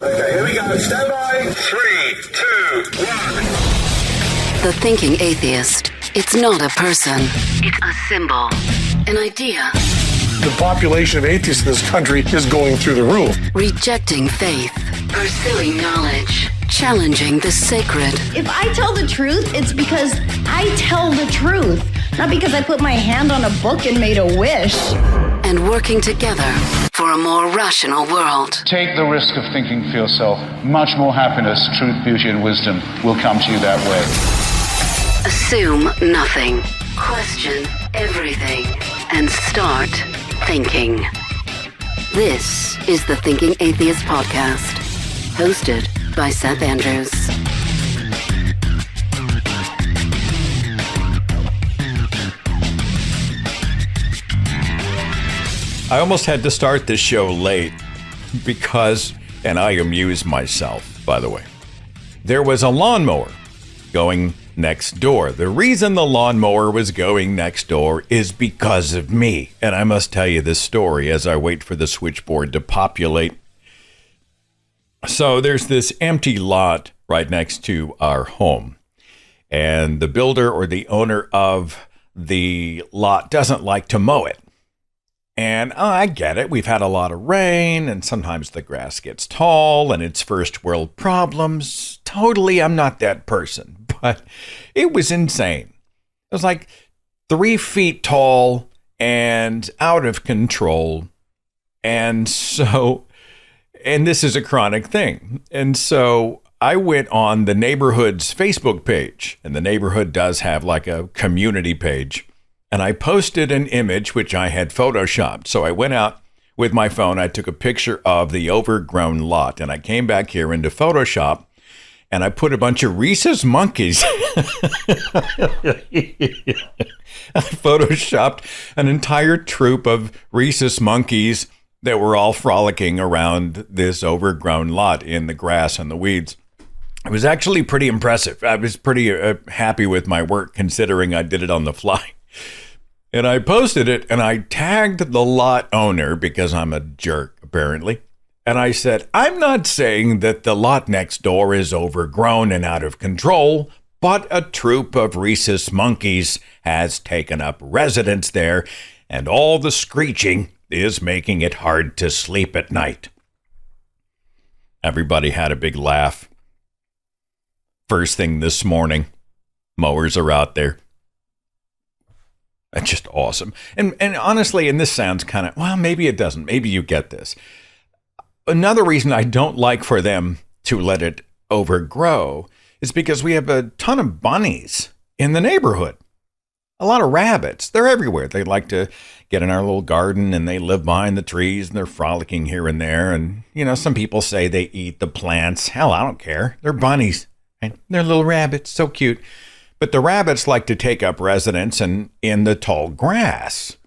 Okay, here we go. Stand by. 3, 2, 1. The thinking atheist. It's not a person. It's a symbol. An idea. The population of atheists in this country is going through the roof. Rejecting faith. Pursuing knowledge. Challenging the sacred. If I tell the truth, it's because I tell the truth. Not because I put my hand on a book and made a wish. And working together for a more rational world. Take the risk of thinking for yourself. Much more happiness, truth, beauty, and wisdom will come to you that way. Assume nothing. Question everything. And start thinking. This is the Thinking Atheist Podcast. Hosted by Seth Andrews. I almost had to start this show late because, and I amuse myself, by the way, there was a lawnmower going next door. The reason the lawnmower was going next door is because of me. And I must tell you this story as I wait for the switchboard to populate. So there's this empty lot right next to our home. And the builder or the owner of the lot doesn't like to mow it. And I get it. We've had a lot of rain and sometimes the grass gets tall and it's first world problems. Totally, I'm not that person, but it was insane. It was like 3 feet tall and out of control. And this is a chronic thing. And so I went on the neighborhood's Facebook page, and the neighborhood does have like a community page. And I posted an image which I had photoshopped. So I went out with my phone. I took a picture of the overgrown lot. And I came back here into Photoshop. And I put a bunch of rhesus monkeys. I photoshopped an entire troop of rhesus monkeys that were all frolicking around this overgrown lot in the grass and the weeds. It was actually pretty impressive. I was pretty happy with my work considering I did it on the fly. And I posted it and I tagged the lot owner because I'm a jerk, apparently. And I said, I'm not saying that the lot next door is overgrown and out of control, but a troop of rhesus monkeys has taken up residence there, and all the screeching is making it hard to sleep at night. Everybody had a big laugh. First thing this morning, mowers are out there. That's just awesome. And honestly, and this sounds kind of, well, maybe it doesn't. Maybe you get this. Another reason I don't like for them to let it overgrow is because we have a ton of bunnies in the neighborhood. A lot of rabbits. They're everywhere. They like to get in our little garden and they live behind the trees and they're frolicking here and there. And, you know, some people say they eat the plants. Hell, I don't care. They're bunnies. Right? They're little rabbits. So cute. But the rabbits like to take up residence in the tall grass.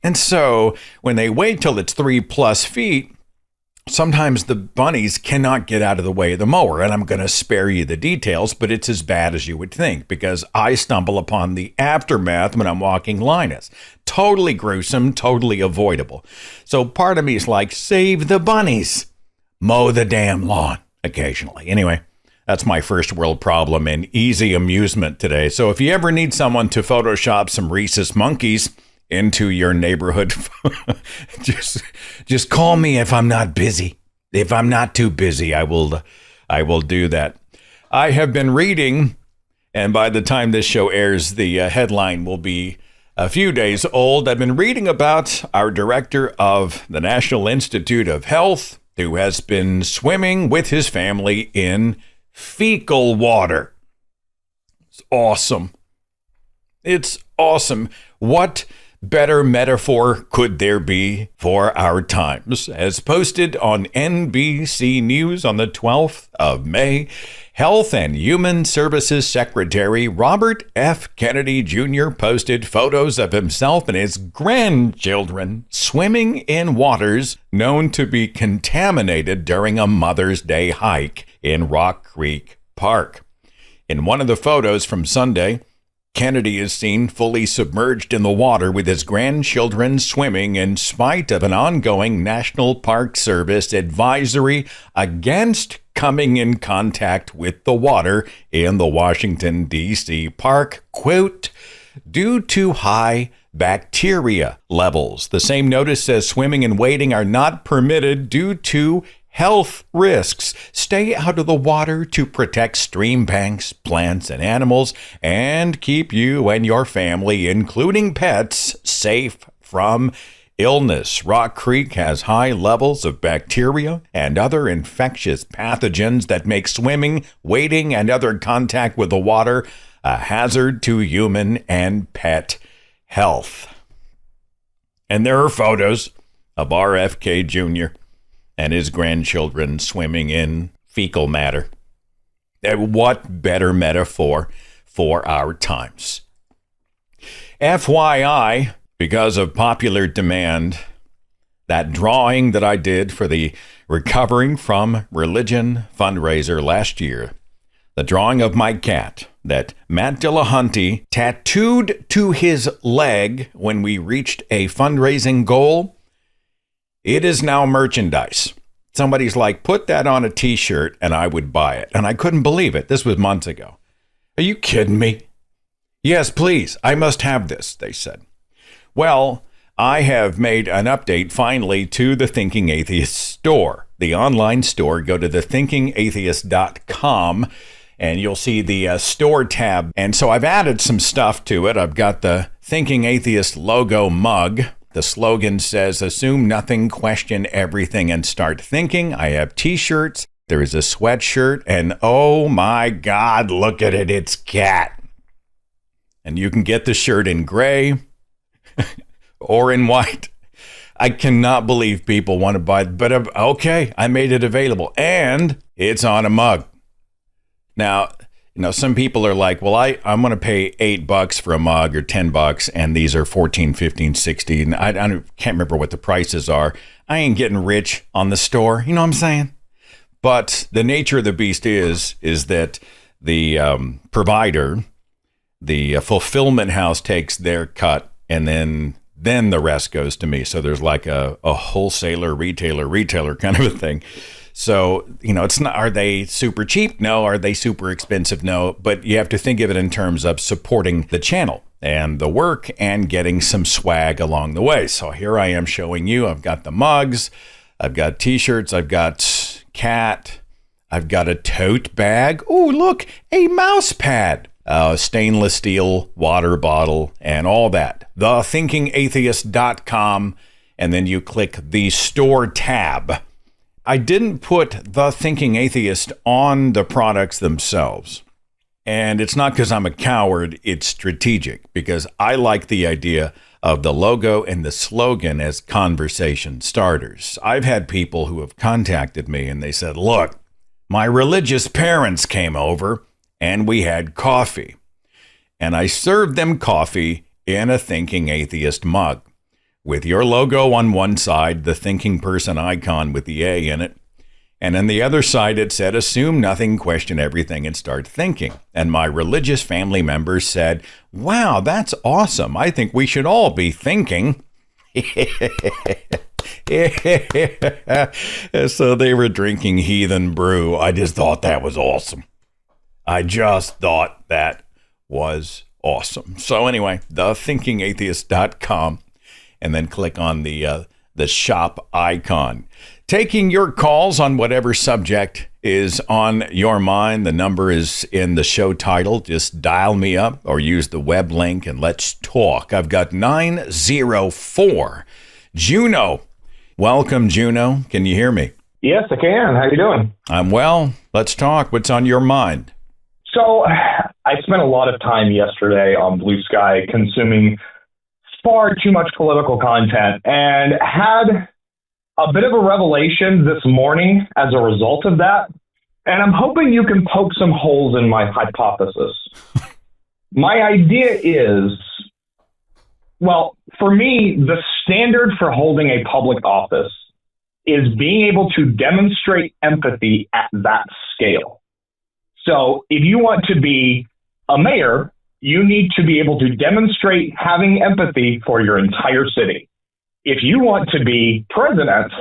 And so when they wait till it's 3+ feet, sometimes the bunnies cannot get out of the way of the mower. And I'm going to spare you the details, but it's as bad as you would think because I stumble upon the aftermath when I'm walking Linus. Totally gruesome, totally avoidable. So part of me is like, save the bunnies. Mow the damn lawn occasionally. Anyway. That's my first world problem and easy amusement today. So if you ever need someone to Photoshop some rhesus monkeys into your neighborhood, just call me if I'm not busy. If I'm not too busy, I will do that. I have been reading, and by the time this show airs, the headline will be a few days old. I've been reading about our director of the National Institute of Health, who has been swimming with his family in fecal water. It's awesome. It's awesome. What better metaphor could there be for our times? As posted on NBC News on the 12th of May, Health and Human Services Secretary Robert F. Kennedy Jr. posted photos of himself and his grandchildren swimming in waters known to be contaminated during a Mother's Day hike in Rock Creek Park. In one of the photos from Sunday, Kennedy is seen fully submerged in the water with his grandchildren swimming in spite of an ongoing National Park Service advisory against coming in contact with the water in the Washington, D.C. park, quote, due to high bacteria levels. The same notice says swimming and wading are not permitted due to health risks. Stay out of the water to protect stream banks, plants, and animals, and keep you and your family, including pets, safe from illness. Rock Creek has high levels of bacteria and other infectious pathogens that make swimming, wading, and other contact with the water a hazard to human and pet health. And there are photos of RFK Jr. and his grandchildren swimming in fecal matter. What better metaphor for our times? FYI, because of popular demand, that drawing that I did for the Recovering from Religion fundraiser last year, the drawing of my cat that Matt Dillahunty tattooed to his leg when we reached a fundraising goal, it is now merchandise. Somebody's like, put that on a t-shirt and I would buy it. And I couldn't believe it. This was months ago. Are you kidding me? Yes, please. I must have this, they said. Well, I have made an update finally to the Thinking Atheist store, the online store. Go to thethinkingatheist.com and you'll see the store tab. And so I've added some stuff to it. I've got the Thinking Atheist logo mug. The slogan says, assume nothing, question everything, and start thinking. I have t-shirts. There is a sweatshirt. And oh my God, look at it. It's cat. And you can get the shirt in gray or in white. I cannot believe people want to buy it. But okay, I made it available. And it's on a mug. Now, some people are like, well, I'm going to pay $8 for a mug or $10, and these are $14, $15, $16. And I can't remember what the prices are. I ain't getting rich on the store. You know what I'm saying? But the nature of the beast is that the provider, the fulfillment house takes their cut, and then the rest goes to me. So there's like a wholesaler, retailer kind of a thing. So, it's not, are they super cheap? No. Are they super expensive? No. But you have to think of it in terms of supporting the channel and the work and getting some swag along the way. So here I am showing you, I've got the mugs, I've got t-shirts, I've got cat, I've got a tote bag. Oh, look, a mouse pad, stainless steel water bottle and all that. Thethinkingatheist.com. And then you click the store tab. I didn't put The Thinking Atheist on the products themselves. And it's not because I'm a coward, it's strategic, because I like the idea of the logo and the slogan as conversation starters. I've had people who have contacted me and they said, look, my religious parents came over and we had coffee. And I served them coffee in a Thinking Atheist mug, with your logo on one side, the thinking person icon with the A in it. And on the other side, it said, assume nothing, question everything, and start thinking. And my religious family members said, wow, that's awesome. I think we should all be thinking. So they were drinking heathen brew. I just thought that was awesome. So anyway, thethinkingatheist.com. And then click on the shop icon. Taking your calls on whatever subject is on your mind. The number is in the show title. Just dial me up or use the web link and let's talk. I've got 904. Juno. Welcome, Juno. Can you hear me? Yes, I can. How you doing? I'm well. Let's talk. What's on your mind? So I spent a lot of time yesterday on Blue Sky consuming far too much political content and had a bit of a revelation this morning as a result of that. And I'm hoping you can poke some holes in my hypothesis. My idea is, well, for me, the standard for holding a public office is being able to demonstrate empathy at that scale. So if you want to be a mayor, you need to be able to demonstrate having empathy for your entire city. If you want to be president,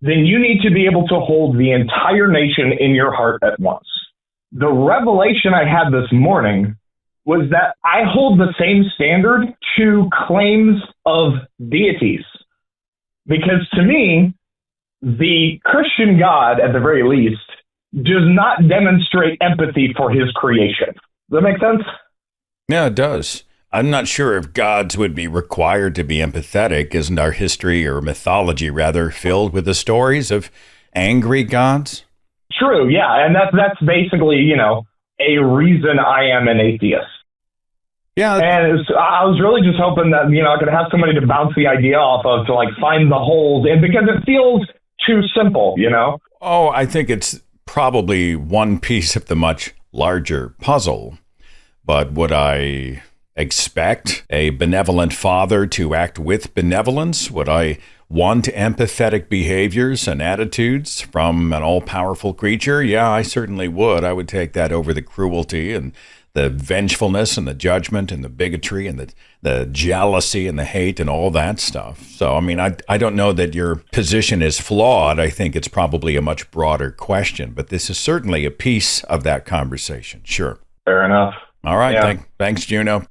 then you need to be able to hold the entire nation in your heart at once. The revelation I had this morning was that I hold the same standard to claims of deities. Because to me, the Christian God, at the very least, does not demonstrate empathy for his creation. Does that make sense? Yeah, it does. I'm not sure if gods would be required to be empathetic. Isn't our history, or mythology rather, filled with the stories of angry gods? True, yeah. And that's basically, a reason I am an atheist. Yeah. And I was really just hoping that, I could have somebody to bounce the idea off of, to find the holes, and because it feels too simple, Oh, I think it's probably one piece of the much larger puzzle. But would I expect a benevolent father to act with benevolence? Would I want empathetic behaviors and attitudes from an all-powerful creature? Yeah, I certainly would. I would take that over the cruelty and the vengefulness and the judgment and the bigotry and the jealousy and the hate and all that stuff. So, I don't know that your position is flawed. I think it's probably a much broader question, but this is certainly a piece of that conversation. Sure. Fair enough. All right. Yeah. Thanks, Juno.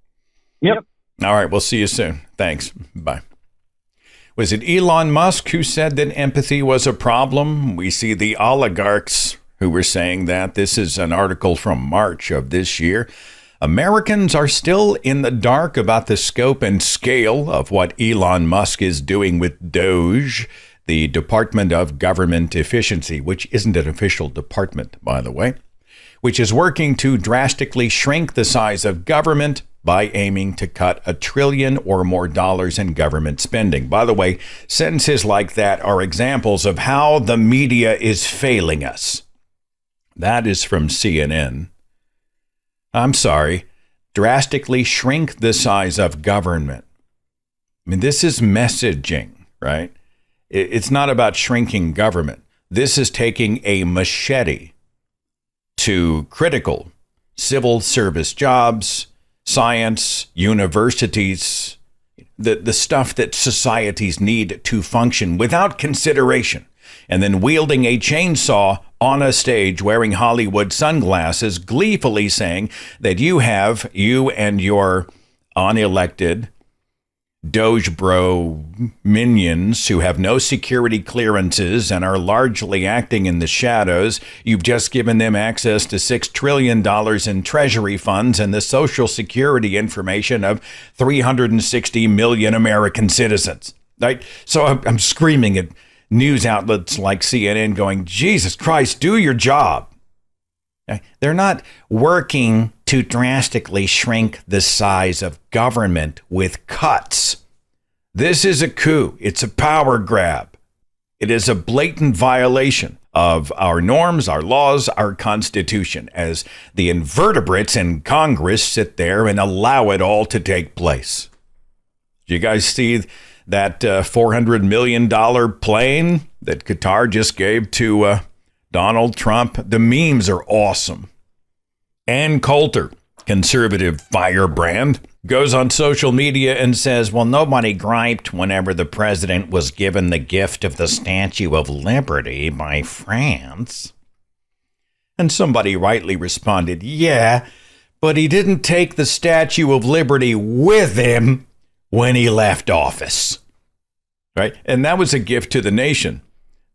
Yep. All right. We'll see you soon. Thanks. Bye. Was it Elon Musk who said that empathy was a problem? We see the oligarchs who were saying that. This is an article from March of this year. Americans are still in the dark about the scope and scale of what Elon Musk is doing with Doge, the Department of Government Efficiency, which isn't an official department, by the way, which is working to drastically shrink the size of government by aiming to cut $1 trillion or more in government spending. By the way, sentences like that are examples of how the media is failing us. That is from CNN. I'm sorry, drastically shrink the size of government. This is messaging, right? It's not about shrinking government. This is taking a machete to critical civil service jobs, science, universities, the stuff that societies need to function without consideration, and then wielding a chainsaw on a stage wearing Hollywood sunglasses, gleefully saying that you and your unelected Doge bro minions who have no security clearances and are largely acting in the shadows, you've just given them access to $6 trillion in treasury funds and the social security information of 360 million American citizens. Right? So I'm screaming at news outlets like CNN going, Jesus Christ, do your job. They're not working to drastically shrink the size of government with cuts. This is a coup. It's a power grab. It is a blatant violation of our norms, our laws, our Constitution, as the invertebrates in Congress sit there and allow it all to take place. Do you guys see that $400 million plane that Qatar just gave to Donald Trump? The memes are awesome. Ann Coulter, conservative firebrand, goes on social media and says, well, nobody griped whenever the president was given the gift of the Statue of Liberty by France. And somebody rightly responded, yeah, but he didn't take the Statue of Liberty with him when he left office. Right? And that was a gift to the nation,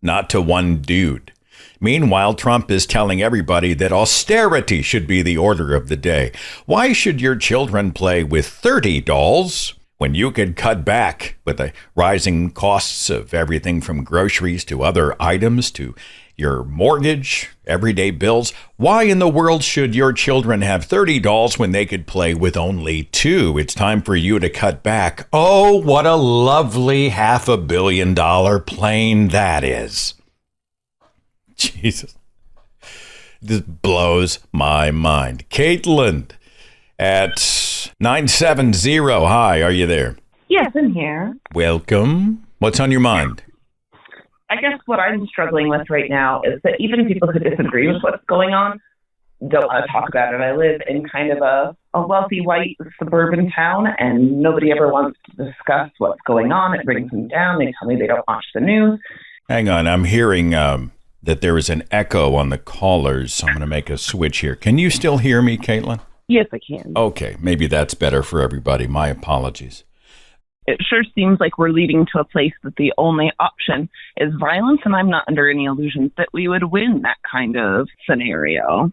not to one dude. Meanwhile, Trump is telling everybody that austerity should be the order of the day. Why should your children play with 30 dolls when you could cut back with the rising costs of everything from groceries to other items to your mortgage, everyday bills? Why in the world should your children have 30 dolls when they could play with only 2? It's time for you to cut back. Oh, what a lovely $500 million plane that is. Jesus. This blows my mind. Caitlin at 970. Hi, are you there? Yes, I'm here. Welcome. What's on your mind? I guess what I'm struggling with right now is that even people who disagree with what's going on don't want to talk about it. I live in kind of a wealthy white suburban town, and nobody ever wants to discuss what's going on. It brings them down. They tell me they don't watch the news. Hang on. I'm hearing that there is an echo on the callers. So I'm going to make a switch here. Can you still hear me, Caitlin? Yes, I can. Okay. Maybe that's better for everybody. My apologies. It sure seems like we're leading to a place that the only option is violence, and I'm not under any illusions that we would win that kind of scenario.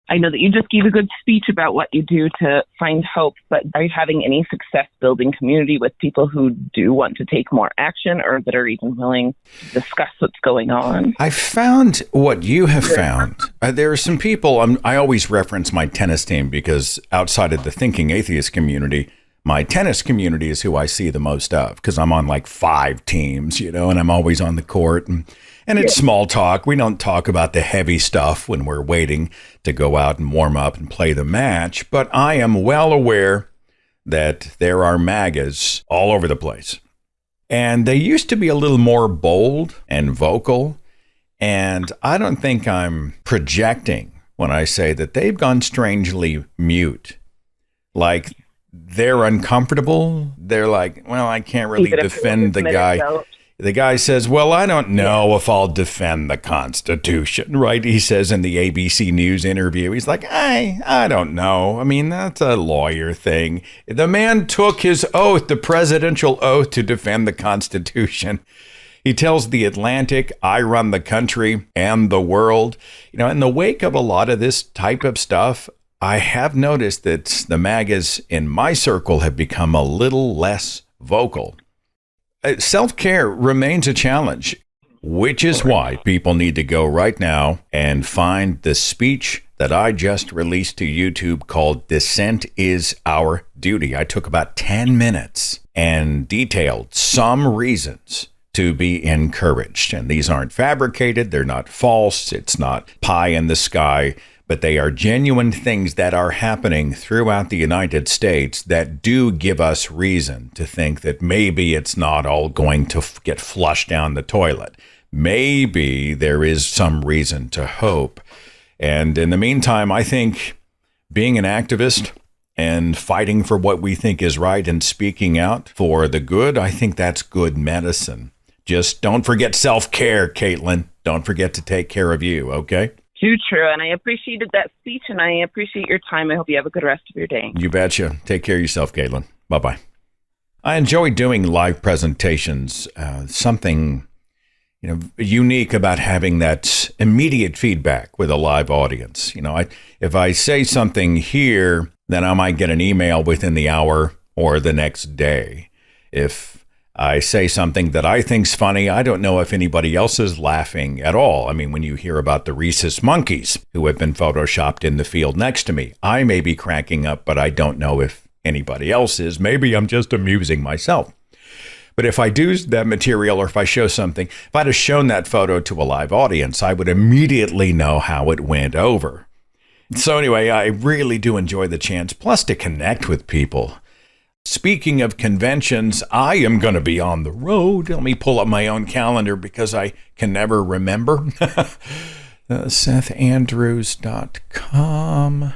I know that you just gave a good speech about what you do to find hope, but are you having any success building community with people who do want to take more action or that are even willing to discuss what's going on? I found what you have found. There are some people, I always reference my tennis team because outside of the thinking atheist community, my tennis community is who I see the most of because I'm on like 5 teams, and I'm always on the court. And it's small talk. We don't talk about the heavy stuff when we're waiting to go out and warm up and play the match. But I am well aware that there are MAGAs all over the place. And they used to be a little more bold and vocal. And I don't think I'm projecting when I say that they've gone strangely mute. Like, they're uncomfortable. They're like, well, I can't really defend the guy. The guy says, well, I don't know if I'll defend the Constitution, right? He says in the ABC News interview, he's like, I don't know. I mean, that's a lawyer thing. The man took his oath, the presidential oath, to defend the Constitution. He tells The Atlantic, I run the country and the world. In the wake of a lot of this type of stuff, I have noticed that the MAGAs in my circle have become a little less vocal. Self-care remains a challenge, which is why people need to go right now and find the speech that I just released to YouTube called Dissent is Our Duty. I took about 10 minutes and detailed some reasons to be encouraged. And these aren't fabricated. They're not false. It's not pie in the sky. But they are genuine things that are happening throughout the United States that do give us reason to think that maybe it's not all going to get flushed down the toilet. Maybe there is some reason to hope. And in the meantime, I think being an activist and fighting for what we think is right and speaking out for the good, I think that's good medicine. Just don't forget self-care, Caitlin. Don't forget to take care of you, okay? Too true, and I appreciated that speech, and I appreciate your time. I hope you have a good rest of your day. You betcha. Take care of yourself, Caitlin. Bye-bye. I enjoy doing live presentations. Something unique about having that immediate feedback with a live audience. If I say something here, then I might get an email within the hour or the next day. If I say something that I think's funny, I don't know if anybody else is laughing at all. I mean, when you hear about the rhesus monkeys who have been photoshopped in the field next to me, I may be cracking up, but I don't know if anybody else is. Maybe I'm just amusing myself. But if I do that material or if I show something, if I'd have shown that photo to a live audience, I would immediately know how it went over. So anyway, I really do enjoy the chance, plus to connect with people. Speaking of conventions, I am going to be on the road. Let me pull up my own calendar because I can never remember. SethAndrews.com.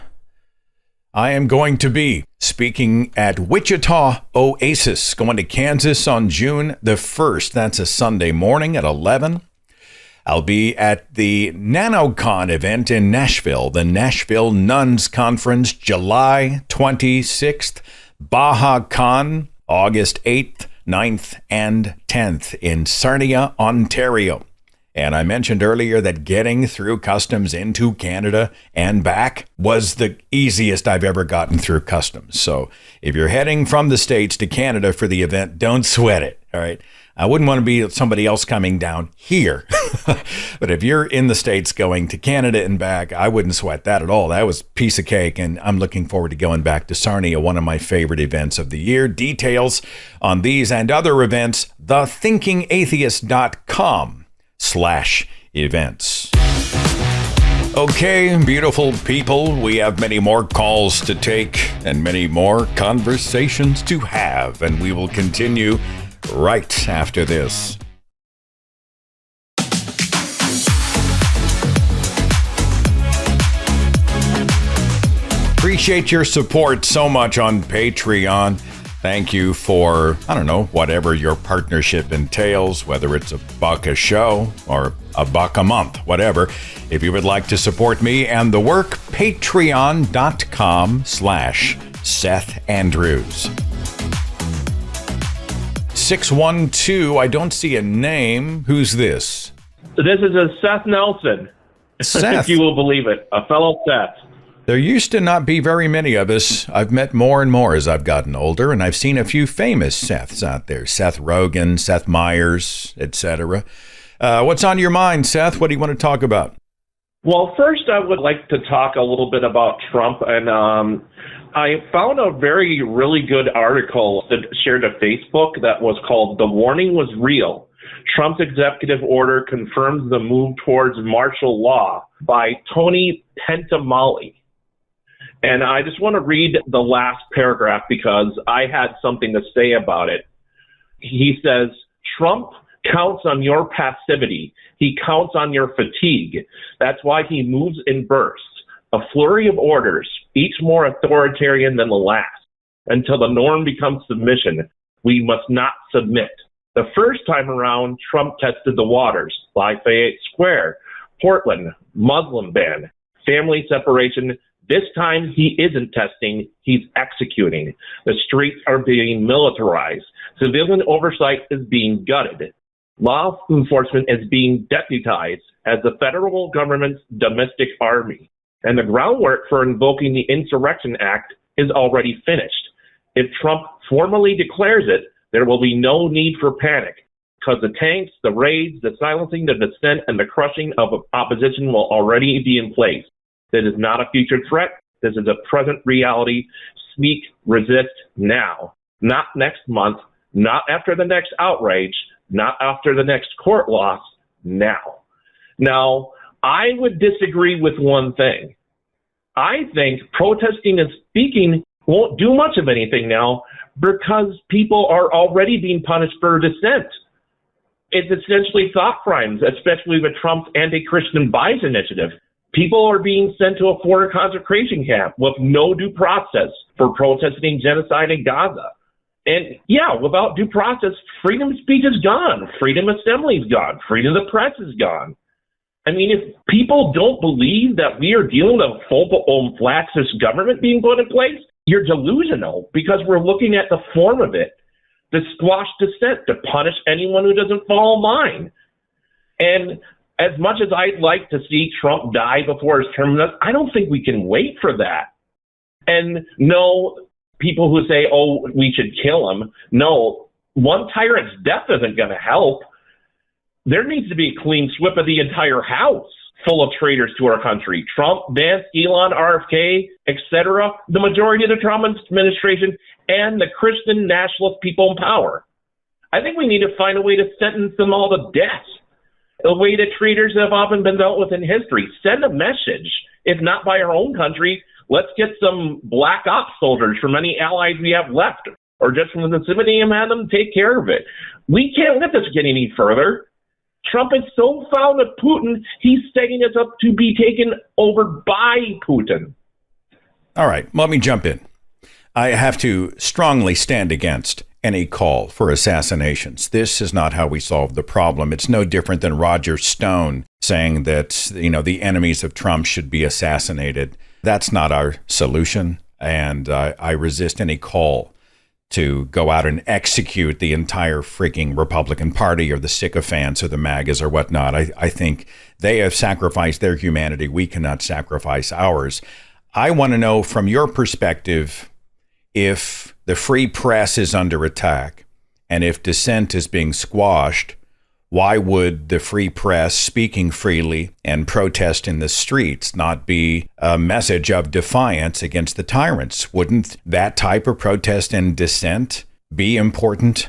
I am going to be speaking at Wichita Oasis, going to Kansas on June the 1st. That's a Sunday morning at 11. I'll be at the NanoCon event in Nashville, the Nashville Nuns Conference, July 26th. Baja Con, August 8th, 9th, and 10th in Sarnia, Ontario. And I mentioned earlier that getting through customs into Canada and back was the easiest I've ever gotten through customs. So if you're heading from the States to Canada for the event, don't sweat it, all right? I wouldn't want to be somebody else coming down here. But if you're in the States going to Canada and back, I wouldn't sweat that at all. That was a piece of cake, and I'm looking forward to going back to Sarnia, one of my favorite events of the year. Details on these and other events, thethinkingatheist.com/events. Okay, beautiful people, we have many more calls to take and many more conversations to have, and we will continue right after this. appreciate your support so much on Patreon. Thank you for, I don't know, whatever your partnership entails, whether it's $1 a show or $1 a month, whatever. If you would like to support me and the work, patreon.com/Seth Andrews. 612, I don't see a name. Who's this? This is a Seth Nelson. Seth. If you will believe it. A fellow Seth. There used to not be very many of us. I've met more and more as I've gotten older, and I've seen a few famous Seths out there. Seth Rogen, Seth Meyers, etc. What's on your mind, Seth? What do you want to talk about? Well, first I would like to talk a little bit about Trump, and I found a really good article that shared to Facebook that was called "The Warning Was Real. Trump's executive order confirms the move towards martial law" by Tony Pentamali. And I just want to read the last paragraph because I had something to say about it. He says, "Trump counts on your passivity. He counts on your fatigue. That's why he moves in bursts, a flurry of orders, each more authoritarian than the last. Until the norm becomes submission, we must not submit. The first time around, Trump tested the waters. Lafayette Square, Portland, Muslim ban, family separation. This time he isn't testing, he's executing. The streets are being militarized. Civilian oversight is being gutted. Law enforcement is being deputized as the federal government's domestic army. And the groundwork for invoking the Insurrection Act is already finished. If Trump formally declares it, there will be no need for panic, because the tanks, the raids, the silencing, the dissent, and the crushing of opposition will already be in place. This is not a future threat. This is a present reality. Speak, resist now. Not next month, not after the next outrage, not after the next court loss, now." Now, I would disagree with one thing. I think protesting and speaking won't do much of anything now because people are already being punished for dissent. It's essentially thought crimes, especially with Trump's anti-Christian bias initiative. People are being sent to a foreign concentration camp with no due process for protesting genocide in Gaza. And yeah, without due process, freedom of speech is gone. Freedom of assembly is gone. Freedom of the press is gone. I mean, if people don't believe that we are dealing with a full-blown fascist government being put in place, you're delusional because we're looking at the form of it, to squash dissent, to punish anyone who doesn't follow line. And as much as I'd like to see Trump die before his term, I don't think we can wait for that. And no, people who say, oh, we should kill him. No, one tyrant's death isn't going to help. There needs to be a clean sweep of the entire House full of traitors to our country. Trump, Vance, Elon, RFK, etc., the majority of the Trump administration, and the Christian nationalist people in power. I think we need to find a way to sentence them all to death, the way that traitors have often been dealt with in history. Send a message, if not by our own country. Let's get some black ops soldiers from any allies we have left, or just from the vicinity and have them take care of it. We can't let this get any further. Trump is so foul with Putin, he's setting us up to be taken over by Putin. All right, let me jump in. I have to strongly stand against any call for assassinations. This is not how we solve the problem. It's no different than Roger Stone saying that, the enemies of Trump should be assassinated. That's not our solution, and I resist any call to go out and execute the entire freaking Republican Party or the sycophants or the MAGAs or whatnot. I think they have sacrificed their humanity. We cannot sacrifice ours. I want to know from your perspective, if the free press is under attack and if dissent is being squashed, why would the free press speaking freely and protest in the streets not be a message of defiance against the tyrants? Wouldn't that type of protest and dissent be important?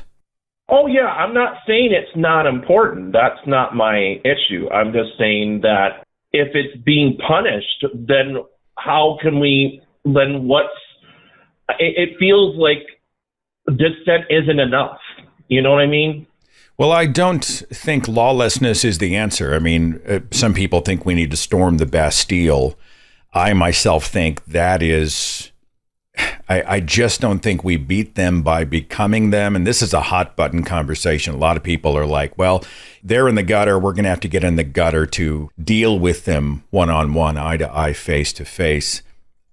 Oh, yeah. I'm not saying it's not important. That's not my issue. I'm just saying that if it's being punished, then how can we, then what's, it feels like dissent isn't enough. You know what I mean? Well, I don't think lawlessness is the answer. I mean, some people think we need to storm the Bastille. I myself think that is, I just don't think we beat them by becoming them. And this is a hot button conversation. A lot of people are like, well, they're in the gutter. We're going to have to get in the gutter to deal with them one-on-one, eye-to-eye, face-to-face.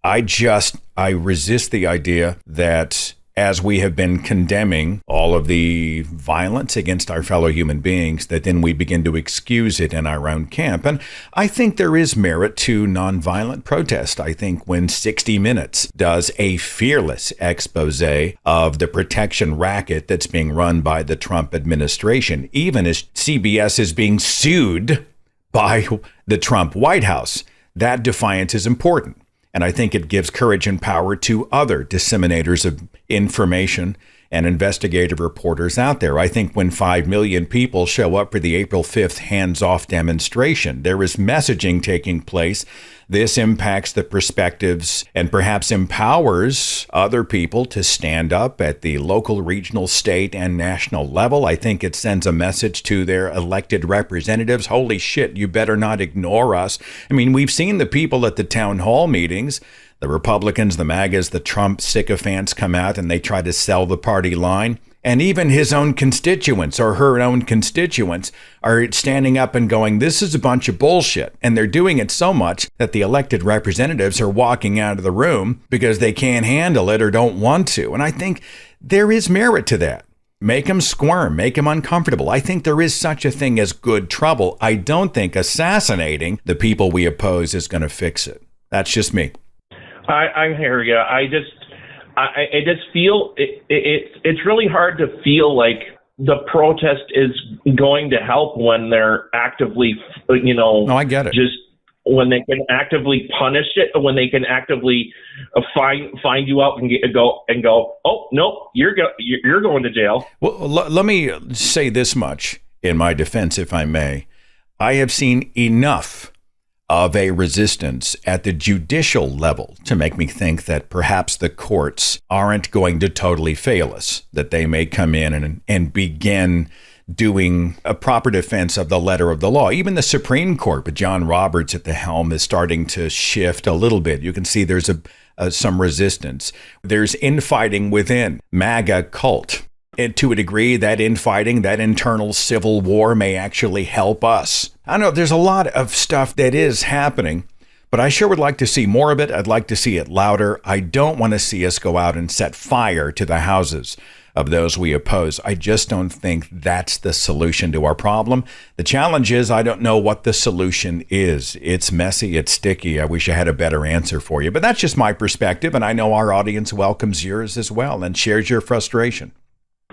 I resist the idea that as we have been condemning all of the violence against our fellow human beings, that then we begin to excuse it in our own camp. And I think there is merit to nonviolent protest. I think when 60 Minutes does a fearless expose of the protection racket that's being run by the Trump administration, even as CBS is being sued by the Trump White House, that defiance is important. And I think it gives courage and power to other disseminators of information and investigative reporters out there. I think when 5 million people show up for the April 5th hands-off demonstration, there is messaging taking place. This impacts the perspectives and perhaps empowers other people to stand up at the local, regional, state, and national level. I think it sends a message to their elected representatives. Holy shit, you better not ignore us. I mean, we've seen the people at the town hall meetings, the Republicans, the MAGAs, the Trump sycophants come out and they try to sell the party line. And even his own constituents or her own constituents are standing up and going, this is a bunch of bullshit. And they're doing it so much that the elected representatives are walking out of the room because they can't handle it or don't want to. And I think there is merit to that. Make them squirm, make them uncomfortable. I think there is such a thing as good trouble. I don't think assassinating the people we oppose is going to fix it. That's just me. I hear you. I just feel it's really hard to feel like the protest is going to help when they're actively, No, I get it. Just when they can actively punish it, when they can actively find you out and go, oh no, you're going to jail. Well, let me say this much in my defense, if I may. I have seen enough of a resistance at the judicial level to make me think that perhaps the courts aren't going to totally fail us, that they may come in and begin doing a proper defense of the letter of the law. Even the Supreme Court, with John Roberts at the helm, is starting to shift a little bit. You can see there's some resistance. There's infighting within MAGA cult. And to a degree, that infighting, that internal civil war may actually help us. I know there's a lot of stuff that is happening, but I sure would like to see more of it. I'd like to see it louder. I don't want to see us go out and set fire to the houses of those we oppose. I just don't think that's the solution to our problem. The challenge is I don't know what the solution is. It's messy. It's sticky. I wish I had a better answer for you, but that's just my perspective. And I know our audience welcomes yours as well and shares your frustration.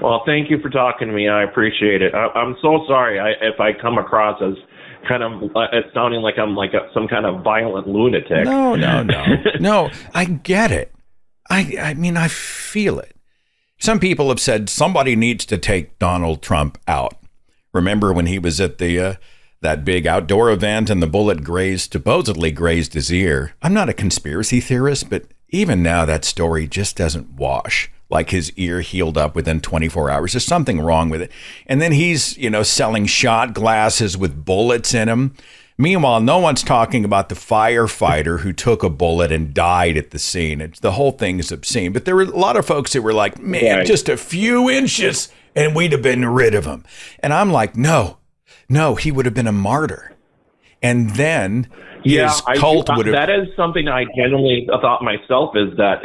Well, thank you for talking to me. I appreciate it. I'm so sorry if I come across as kind of it's sounding like I'm like some kind of violent lunatic. No. No, I get it. I mean, I feel it. Some people have said somebody needs to take Donald Trump out. Remember when he was at the that big outdoor event and the bullet supposedly grazed his ear? I'm not a conspiracy theorist, but even now that story just doesn't wash. Like his ear healed up within 24 hours. There's something wrong with it. And then he's, selling shot glasses with bullets in them. Meanwhile, no one's talking about the firefighter who took a bullet and died at the scene. The whole thing is obscene. But there were a lot of folks who were like, man, just a few inches and we'd have been rid of him. And I'm like, no, he would have been a martyr. And then his cult would have... That is something I genuinely thought myself, is that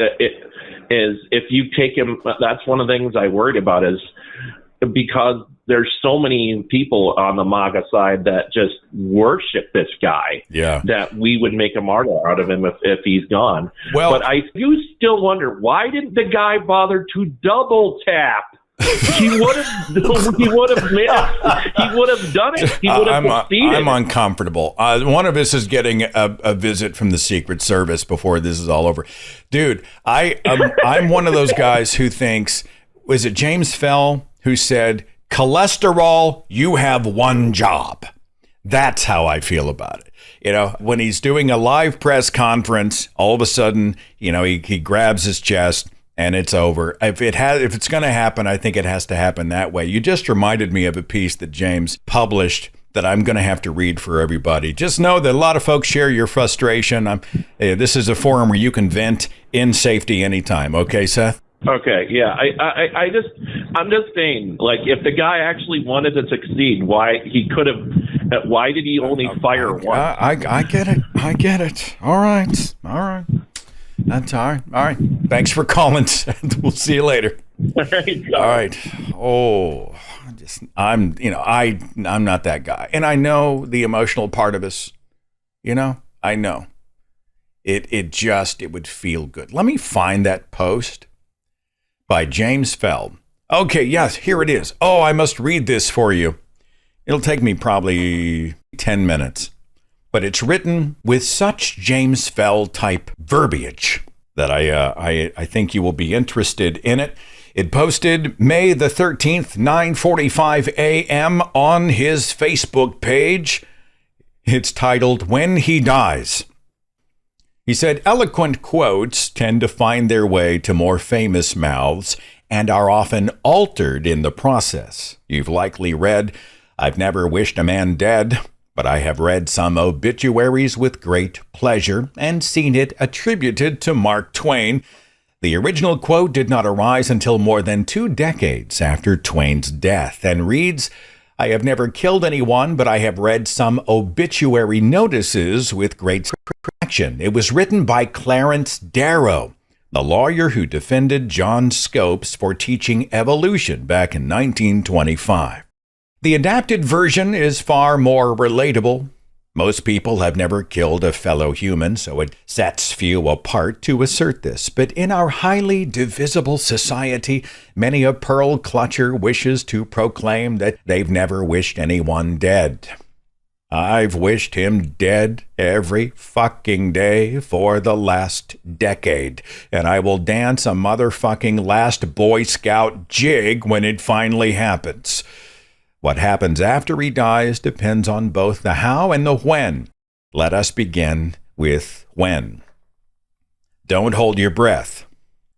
is if you take him, that's one of the things I worried about, is because there's so many people on the MAGA side that just worship this guy, that we would make a martyr out of him if he's gone. Well, but I do still wonder, why didn't the guy bother to double tap? He would have done it. He would have succeeded. I'm uncomfortable. One of us is getting a visit from the Secret Service before this is all over. Dude, I'm one of those guys who thinks, was it James Fell who said, cholesterol, you have one job. That's how I feel about it. When he's doing a live press conference, all of a sudden, he grabs his chest and it's over. If it's going to happen, I think it has to happen that way. You just reminded me of a piece that James published that I'm going to have to read for everybody. Just know that a lot of folks share your frustration. This is a forum where you can vent in safety anytime. Okay, Seth? Okay, yeah. I'm just saying, like, if the guy actually wanted to succeed, why did he only fire one? I get it. I get it. All right. That's all right. All right. Thanks for calling, Seth. We'll see you later. All right. Oh, I'm not that guy. And I know the emotional part of us, I know. It would feel good. Let me find that post by James Feld. Okay, yes, here it is. Oh, I must read this for you. It'll take me probably 10 minutes. But it's written with such James Feld type verbiage that I think you will be interested in it. It posted May the 13th, 9:45 a.m. on his Facebook page. It's titled, When He Dies. He said, eloquent quotes tend to find their way to more famous mouths and are often altered in the process. You've likely read, I've never wished a man dead, but I have read some obituaries with great pleasure and seen it attributed to Mark Twain. The original quote did not arise until more than 2 decades after Twain's death and reads, I have never killed anyone, but I have read some obituary notices with great satisfaction. It was written by Clarence Darrow, the lawyer who defended John Scopes for teaching evolution back in 1925. The adapted version is far more relatable. Most people have never killed a fellow human, so it sets few apart to assert this. But in our highly divisible society, many a pearl clutcher wishes to proclaim that they've never wished anyone dead. I've wished him dead every fucking day for the last decade, and I will dance a motherfucking last Boy Scout jig when it finally happens. What happens after he dies depends on both the how and the when. Let us begin with when. Don't hold your breath.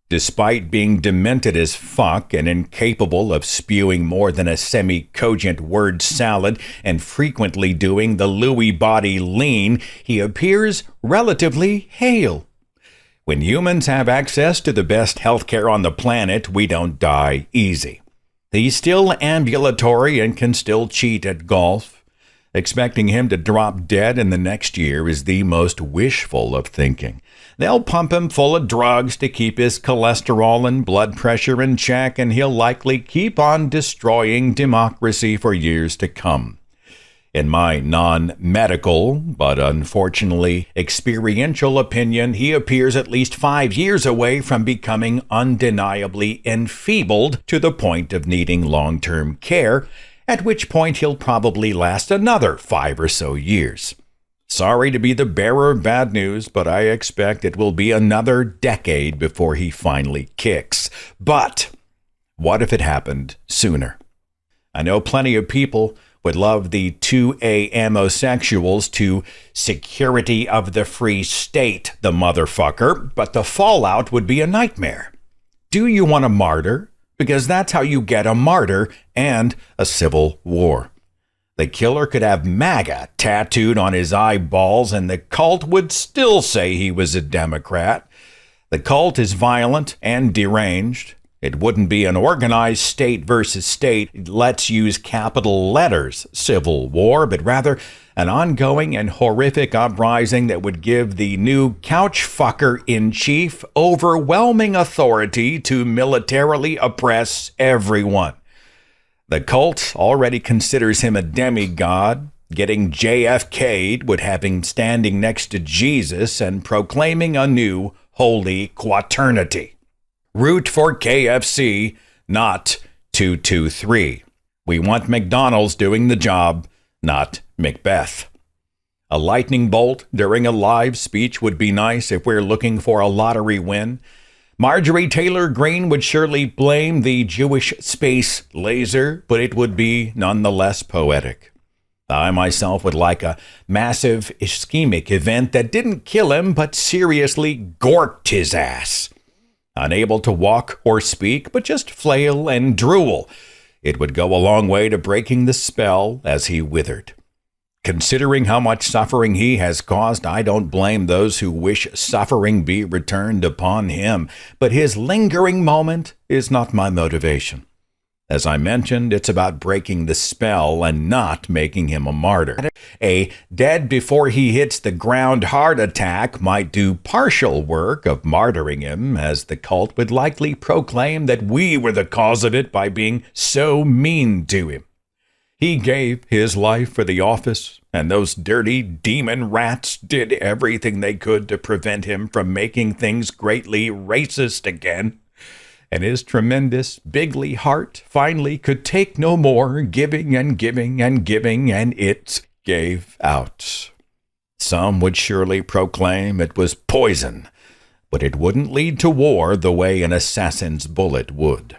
Despite being demented as fuck and incapable of spewing more than a semi-cogent word salad and frequently doing the Louis body lean, he appears relatively hale. When humans have access to the best healthcare on the planet, we don't die easy. He's still ambulatory and can still cheat at golf. Expecting him to drop dead in the next year is the most wishful of thinking. They'll pump him full of drugs to keep his cholesterol and blood pressure in check, and he'll likely keep on destroying democracy for years to come. In my non-medical, but unfortunately experiential opinion, he appears at least 5 years away from becoming undeniably enfeebled to the point of needing long-term care, at which point he'll probably last another 5 or so years. Sorry to be the bearer of bad news, but I expect it will be another decade before he finally kicks. But what if it happened sooner? I know plenty of people would love the 2A homosexuals to security of the free state, the motherfucker, but the fallout would be a nightmare. Do you want a martyr? Because that's how you get a martyr and a civil war. The killer could have MAGA tattooed on his eyeballs, and the cult would still say he was a Democrat. The cult is violent and deranged. It wouldn't be an organized state versus state, let's use capital letters, civil war, but rather an ongoing and horrific uprising that would give the new couch fucker in chief overwhelming authority to militarily oppress everyone. The cult already considers him a demigod, getting JFK'd would have him standing next to Jesus and proclaiming a new holy quaternity. Root for KFC, not 223. We want McDonald's doing the job, not Macbeth. A lightning bolt during a live speech would be nice if we're looking for a lottery win. Marjorie Taylor Greene would surely blame the Jewish space laser, but it would be nonetheless poetic. I myself would like a massive ischemic event that didn't kill him, but seriously gorked his ass. Unable to walk or speak, but just flail and drool. It would go a long way to breaking the spell as he withered. Considering how much suffering he has caused, I don't blame those who wish suffering be returned upon him. But his lingering moment is not my motivation. As I mentioned, it's about breaking the spell and not making him a martyr. A dead before he hits the ground heart attack might do partial work of martyring him, as the cult would likely proclaim that we were the cause of it by being so mean to him. He gave his life for the office, and those dirty demon rats did everything they could to prevent him from making things greatly racist again. And his tremendous, bigly heart finally could take no more, giving and giving and giving, and it gave out. Some would surely proclaim it was poison, but it wouldn't lead to war the way an assassin's bullet would.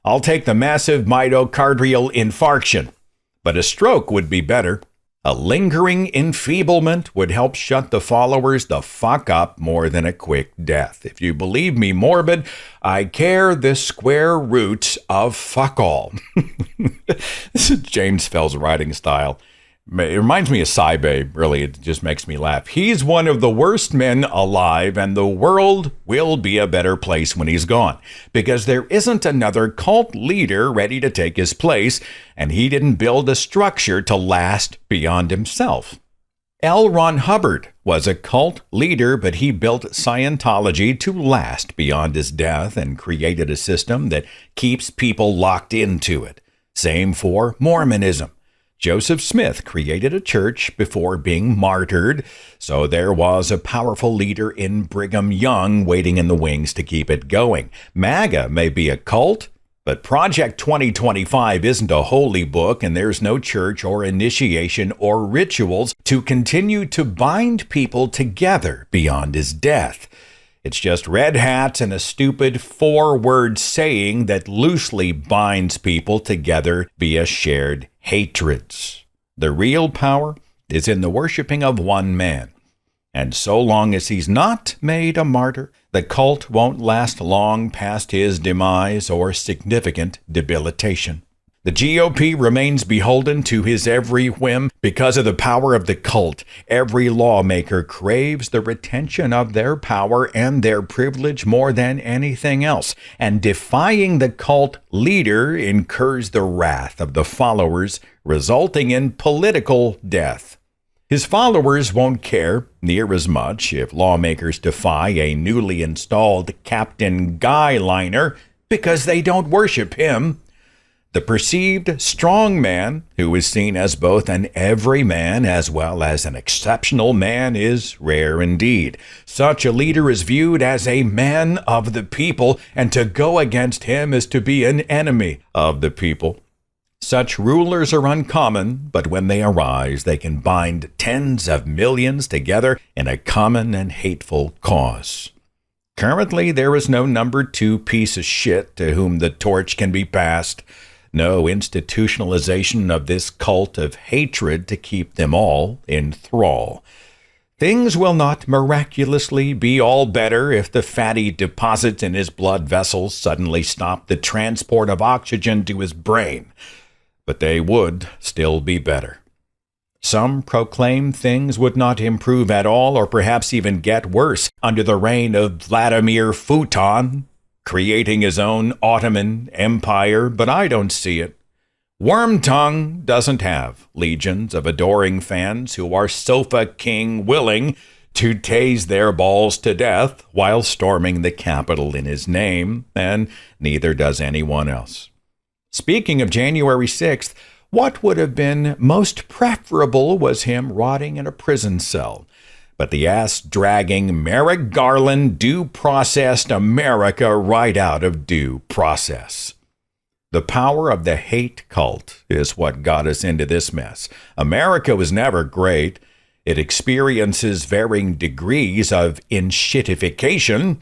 I'll take the massive myocardial infarction, but a stroke would be better. A lingering enfeeblement would help shut the followers the fuck up more than a quick death. If you believe me morbid, I care the square root of fuck all. This is James Fell's writing style. It reminds me of Saibe, really. It just makes me laugh. He's one of the worst men alive, and the world will be a better place when he's gone, because there isn't another cult leader ready to take his place, and he didn't build a structure to last beyond himself. L. Ron Hubbard was a cult leader, but he built Scientology to last beyond his death and created a system that keeps people locked into it. Same for Mormonism. Joseph Smith created a church before being martyred, so there was a powerful leader in Brigham Young waiting in the wings to keep it going. MAGA may be a cult, but Project 2025 isn't a holy book, and there's no church or initiation or rituals to continue to bind people together beyond his death. It's just red hats and a stupid 4-word saying that loosely binds people together via shared hatreds. The real power is in the worshiping of one man. And so long as he's not made a martyr, the cult won't last long past his demise or significant debilitation. The GOP remains beholden to his every whim because of the power of the cult. Every lawmaker craves the retention of their power and their privilege more than anything else, and defying the cult leader incurs the wrath of the followers, resulting in political death. His followers won't care near as much if lawmakers defy a newly installed Captain Guy Liner because they don't worship him. The perceived strong man, who is seen as both an everyman as well as an exceptional man, is rare indeed. Such a leader is viewed as a man of the people, and to go against him is to be an enemy of the people. Such rulers are uncommon, but when they arise, they can bind tens of millions together in a common and hateful cause. Currently, there is no number 2 piece of shit to whom the torch can be passed. No institutionalization of this cult of hatred to keep them all in thrall. Things will not miraculously be all better if the fatty deposits in his blood vessels suddenly stop the transport of oxygen to his brain, but they would still be better. Some proclaim things would not improve at all, or perhaps even get worse, under the reign of Vladimir Futon, creating his own Ottoman Empire, but I don't see it. Wormtongue doesn't have legions of adoring fans who are sofa king willing to tase their balls to death while storming the Capitol in his name, and neither does anyone else. Speaking of January 6th, what would have been most preferable was him rotting in a prison cell. But the ass-dragging Merrick Garland due-processed America right out of due process. The power of the hate cult is what got us into this mess. America was never great. It experiences varying degrees of inshittification,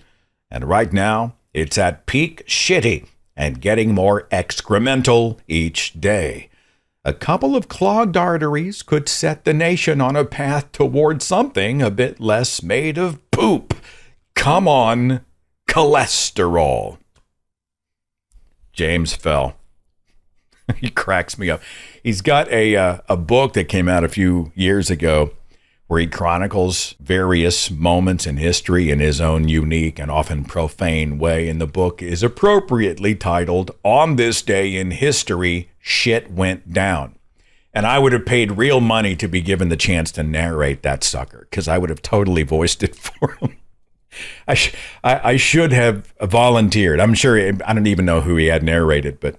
and right now it's at peak shitty and getting more excremental each day. A couple of clogged arteries could set the nation on a path toward something a bit less made of poop. Come on, cholesterol. James Fell. He cracks me up. He's got a book that came out a few years ago where he chronicles various moments in history in his own unique and often profane way. And the book is appropriately titled, On This Day in History, Shit Went Down. And I would have paid real money to be given the chance to narrate that sucker, because I would have totally voiced it for him. I should have volunteered. I'm sure, I don't even know who he had narrated, but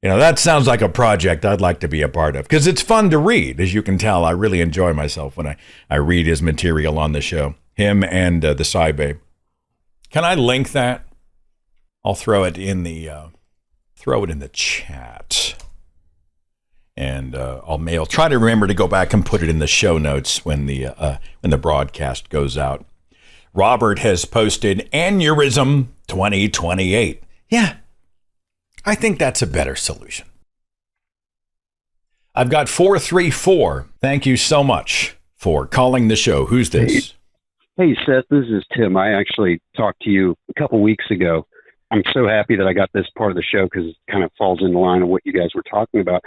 that sounds like a project I'd like to be a part of, because it's fun to read. As you can tell, I really enjoy myself when I read his material on the show, him and the Psy Babe. Can I link that? I'll throw it in the chat. And I'll try to remember to go back and put it in the show notes when the broadcast goes out. Robert has posted Aneurysm 2028. Yeah, I think that's a better solution. I've got 434. Thank you so much for calling the show. Who's this? Hey, Seth, this is Tim. I actually talked to you a couple weeks ago. I'm so happy that I got this part of the show because it kind of falls in the line of what you guys were talking about.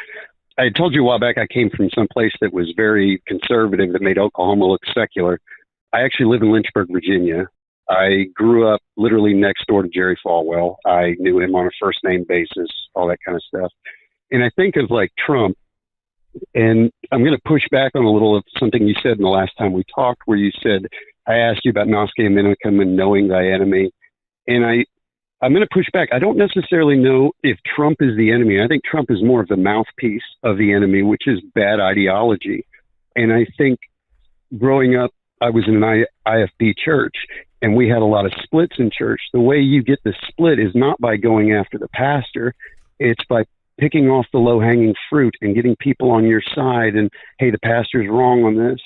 I had told you a while back I came from some place that was very conservative that made Oklahoma look secular. I actually live in Lynchburg, Virginia. I grew up literally next door to Jerry Falwell. I knew him on a first name basis, all that kind of stuff. And I think of like Trump, and I'm going to push back on a little of something you said in the last time we talked, where you said, I asked you about Noske Minicum and knowing thy enemy. And I'm going to push back. I don't necessarily know if Trump is the enemy. I think Trump is more of the mouthpiece of the enemy, which is bad ideology. And I think growing up, I was in an IFB church, and we had a lot of splits in church. The way you get the split is not by going after the pastor. It's by picking off the low-hanging fruit and getting people on your side and, hey, the pastor's wrong on this.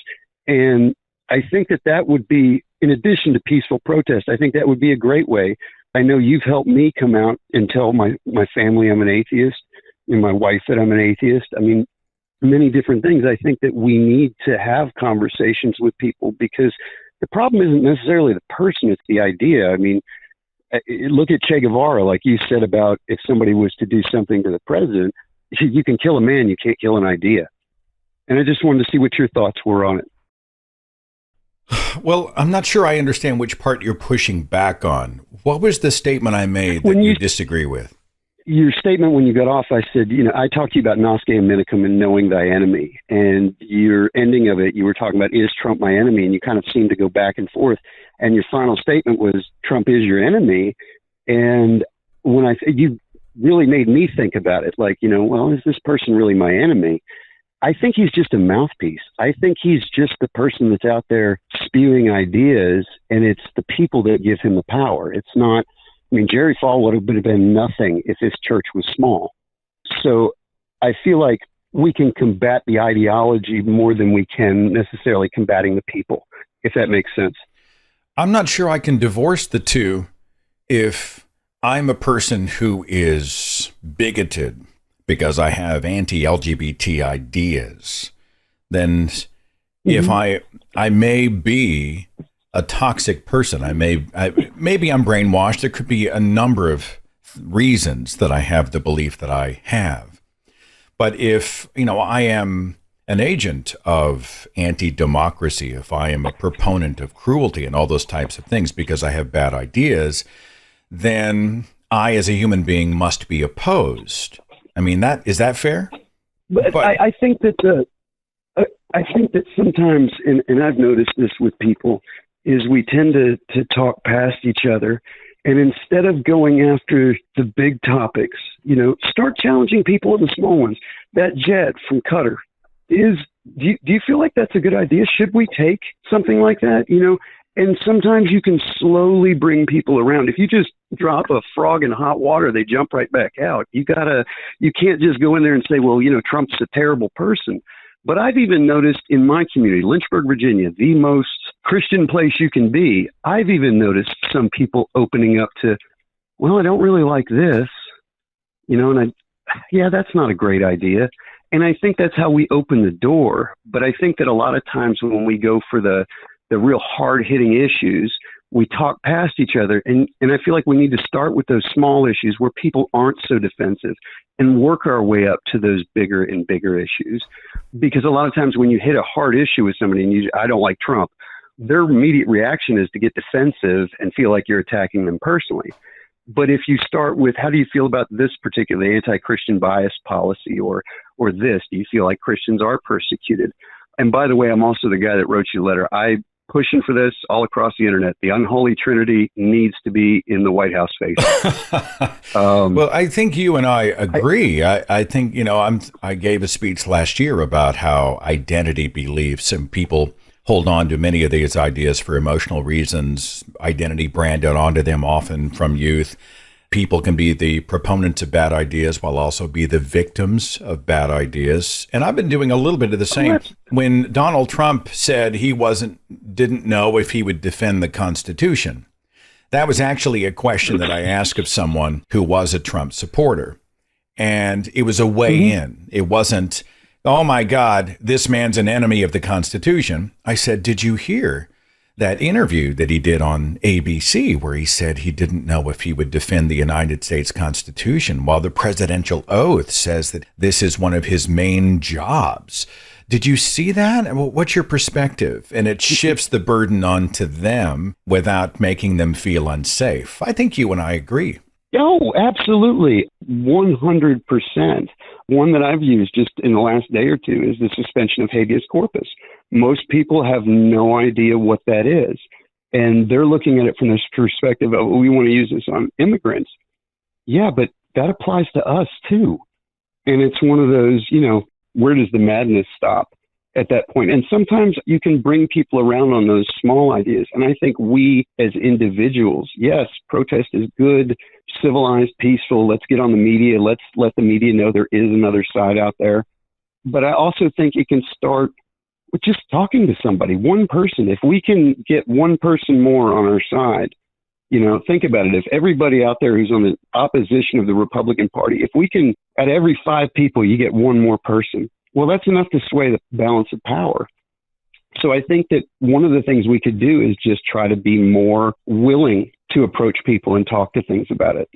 And I think that would be, in addition to peaceful protest, I think that would be a great way. I know you've helped me come out and tell my family I'm an atheist, and my wife that I'm an atheist. I mean, many different things. I think that we need to have conversations with people, because the problem isn't necessarily the person, it's the idea. I mean, look at Che Guevara, like you said about if somebody was to do something to the president, you can kill a man, you can't kill an idea. And I just wanted to see what your thoughts were on it. Well, I'm not sure I understand which part you're pushing back on. What was the statement I made that you disagree with? Your statement when you got off, I said, I talked to you about Noske Minicum and knowing thy enemy. And your ending of it, you were talking about, is Trump my enemy? And you kind of seemed to go back and forth. And your final statement was, Trump is your enemy. And when you really made me think about it, like, well, is this person really my enemy? I think he's just a mouthpiece. I think he's just the person that's out there spewing ideas, and it's the people that give him the power. It's not, Jerry Falwell would have been nothing if his church was small. So I feel like we can combat the ideology more than we can necessarily combating the people, if that makes sense. I'm not sure I can divorce the two. If I'm a person who is bigoted because I have anti-LGBT ideas, then if I may be a toxic person, maybe I'm brainwashed. There could be a number of reasons that I have the belief that I have. But if, I am an agent of anti-democracy, if I am a proponent of cruelty and all those types of things because I have bad ideas, then I, as a human being, must be opposed. Is that fair? But I think that sometimes, and I've noticed this with people, is we tend to talk past each other, and instead of going after the big topics, start challenging people in the small ones. That jet from Qatar do you feel like that's a good idea? Should we take something like that? And sometimes you can slowly bring people around. If you just drop a frog in hot water, they jump right back out. You can't just go in there and say, well, Trump's a terrible person. But I've even noticed in my community, Lynchburg, Virginia, the most Christian place you can be, I've even noticed some people opening up to, well, I don't really like this, and that's not a great idea. And I think that's how we open the door. But I think that a lot of times when we go for the real hard-hitting issues, we talk past each other. And I feel like we need to start with those small issues where people aren't so defensive. and work our way up to those bigger and bigger issues. Because a lot of times when you hit a hard issue with somebody and I don't like Trump, their immediate reaction is to get defensive and feel like you're attacking them personally. But if you start with, how do you feel about this particular anti-Christian bias policy or this? Do you feel like Christians are persecuted? And by the way, I'm also the guy that wrote you a letter. I'm pushing for this all across the internet. The unholy trinity needs to be in the White House face. Well, I think you and I agree. I think, I gave a speech last year about how identity beliefs and people hold on to many of these ideas for emotional reasons, identity branded onto them often from youth. People can be the proponents of bad ideas while also be the victims of bad ideas. And I've been doing a little bit of the same. When Donald Trump said he didn't know if he would defend the Constitution, that was actually a question that I asked of someone who was a Trump supporter. And it was a way in. It wasn't, oh my God, this man's an enemy of the Constitution. I said, did you hear that interview that he did on ABC where he said he didn't know if he would defend the United States Constitution while the presidential oath says that this is one of his main jobs? Did you see that? What's your perspective? And it shifts the burden onto them without making them feel unsafe. I think you and I agree. Oh, absolutely. 100%. One that I've used just in the last day or two is the suspension of habeas corpus. Most people have no idea what that is. And they're looking at it from this perspective of, we want to use this on immigrants. Yeah, but that applies to us too. And it's one of those, where does the madness stop at that point? And sometimes you can bring people around on those small ideas. And I think we as individuals, yes, protest is good, civilized, peaceful. Let's get on the media. Let's let the media know there is another side out there. But I also think it can start with just talking to somebody, one person. If we can get one person more on our side, think about it. If everybody out there who's on the opposition of the Republican Party, if we can, at every 5 people, you get one more person, well, that's enough to sway the balance of power. So I think that one of the things we could do is just try to be more willing to approach people and talk to things about it.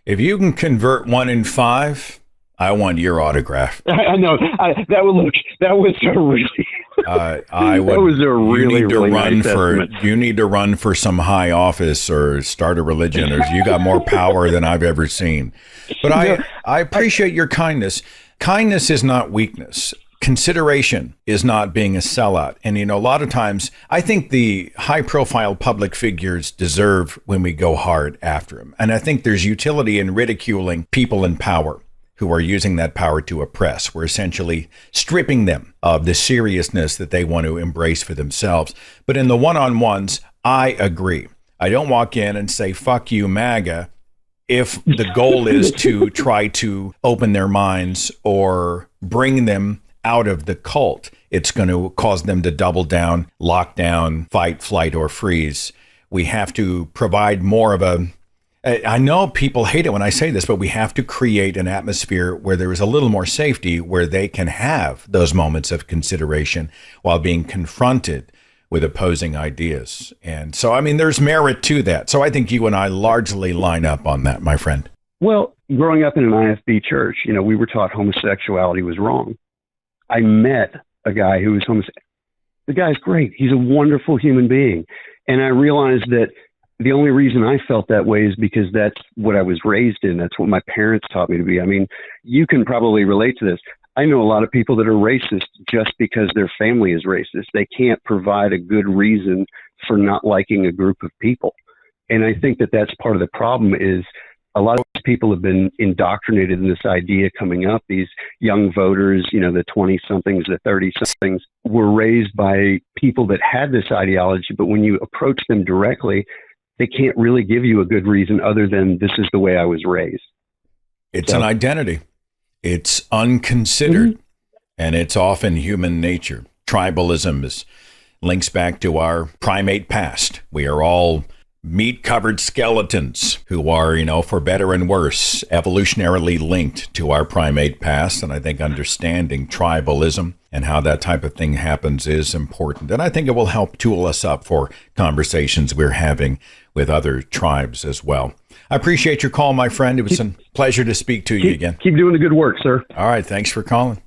If you can convert 1 in 5, I want your autograph. I know that was a really. I would. That was a really, really nice estimate. You need to run for some high office or start a religion, or you got more power than I've ever seen. But I appreciate your kindness. Kindness is not weakness. Consideration is not being a sellout. And, a lot of times I think the high profile public figures deserve when we go hard after them. And I think there's utility in ridiculing people in power who are using that power to oppress. We're essentially stripping them of the seriousness that they want to embrace for themselves. But in the one-on-ones, I agree. I don't walk in and say, fuck you, MAGA, if the goal is to try to open their minds or bring them out of the cult. It's going to cause them to double down, lock down, fight, flight, or freeze. We have to provide more of a, I know people hate it when I say this, but we have to create an atmosphere where there is a little more safety, where they can have those moments of consideration while being confronted with opposing ideas. And so, there's merit to that. So I think you and I largely line up on that, my friend. Well, growing up in an IFB church, we were taught homosexuality was wrong. I met a guy who was homosexual. The guy's great. He's a wonderful human being. And I realized that the only reason I felt that way is because that's what I was raised in. That's what my parents taught me to be. You can probably relate to this. I know a lot of people that are racist just because their family is racist. They can't provide a good reason for not liking a group of people. And I think that that's part of the problem is a lot of people have been indoctrinated in this idea coming up. These young voters, the 20-somethings, the 30-somethings, were raised by people that had this ideology. But when you approach them directly, they can't really give you a good reason other than this is the way I was raised. It's an identity. It's unconsidered, and it's often human nature. Tribalism links back to our primate past. We are all meat-covered skeletons who are, for better and worse, evolutionarily linked to our primate past. And I think understanding tribalism and how that type of thing happens is important. And I think it will help tool us up for conversations we're having with other tribes as well. I appreciate your call, my friend. It was a pleasure to speak to you again. Keep doing the good work, sir. All right. Thanks for calling.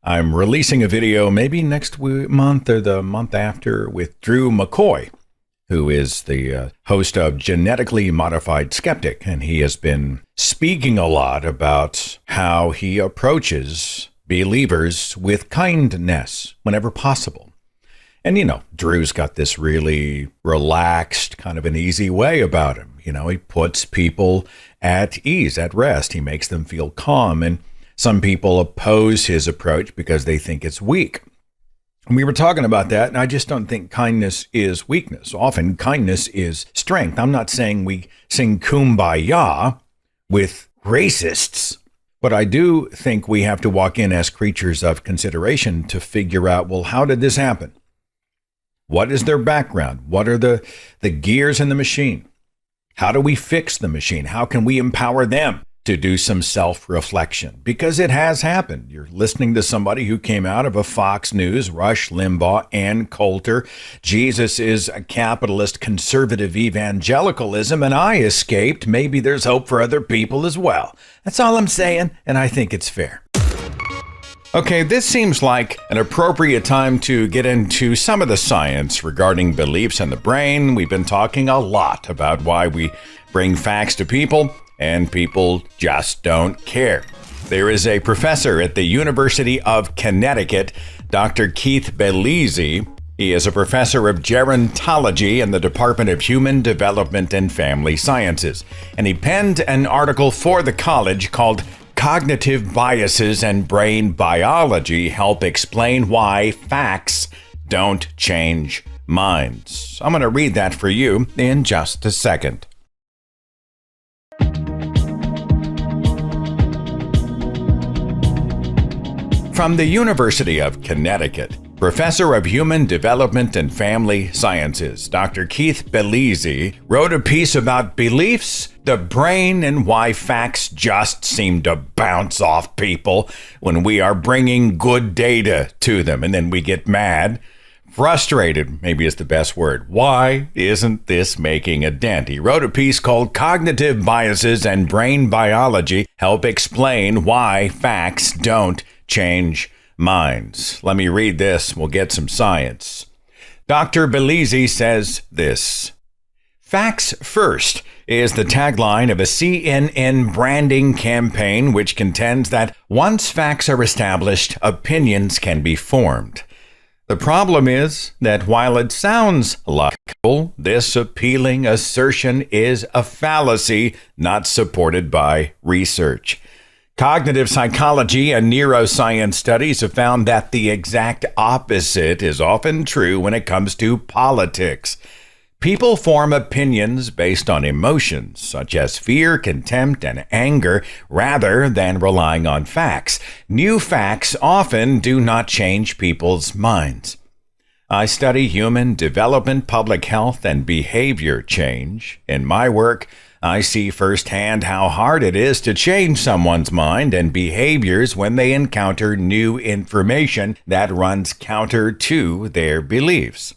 I'm releasing a video maybe next month or the month after with Drew McCoy, who is the host of Genetically Modified Skeptic. And he has been speaking a lot about how he approaches believers with kindness whenever possible. And, Drew's got this really relaxed, kind of an easy way about him. He puts people at ease, at rest. He makes them feel calm. And some people oppose his approach because they think it's weak. And we were talking about that, and I just don't think kindness is weakness. Often kindness is strength. I'm not saying we sing Kumbaya with racists, but I do think we have to walk in as creatures of consideration to figure out, well, how did this happen? What is their background? What are the gears in the machine? How do we fix the machine? How can we empower them to do some self-reflection? Because it has happened. You're listening to somebody who came out of a Fox News, Rush Limbaugh, Ann Coulter. Jesus is a capitalist conservative evangelicalism, and I escaped. Maybe there's hope for other people as well. That's all I'm saying, and I think it's fair. Okay, this seems like an appropriate time to get into some of the science regarding beliefs and the brain. We've been talking a lot about why we bring facts to people, and people just don't care. There is a professor at the University of Connecticut, Dr. Keith Bellizzi. He is a professor of gerontology in the Department of Human Development and Family Sciences, and he penned an article for the college called Cognitive Biases and Brain Biology Help Explain Why Facts Don't Change Minds. I'm going to read that for you in just a second. From the University of Connecticut, Professor of Human Development and Family Sciences, Dr. Keith Bellizzi, wrote a piece about beliefs, the brain, and why facts just seem to bounce off people when we are bringing good data to them. And then we get mad, frustrated, maybe is the best word. Why isn't this making a dent? He wrote a piece called Cognitive Biases and Brain Biology Help Explain Why Facts Don't Change Minds. Let me read this. We'll get some science. Dr. Bellizzi says this: Facts first is the tagline of a CNN branding campaign which contends that once facts are established, opinions can be formed. The problem is that while it sounds logical, this appealing assertion is a fallacy not supported by research. Cognitive psychology and neuroscience studies have found that the exact opposite is often true when it comes to politics. People form opinions based on emotions, such as fear, contempt, and anger, rather than relying on facts. New facts often do not change people's minds. I study human development, public health, and behavior change. In my work, I see firsthand how hard it is to change someone's mind and behaviors when they encounter new information that runs counter to their beliefs.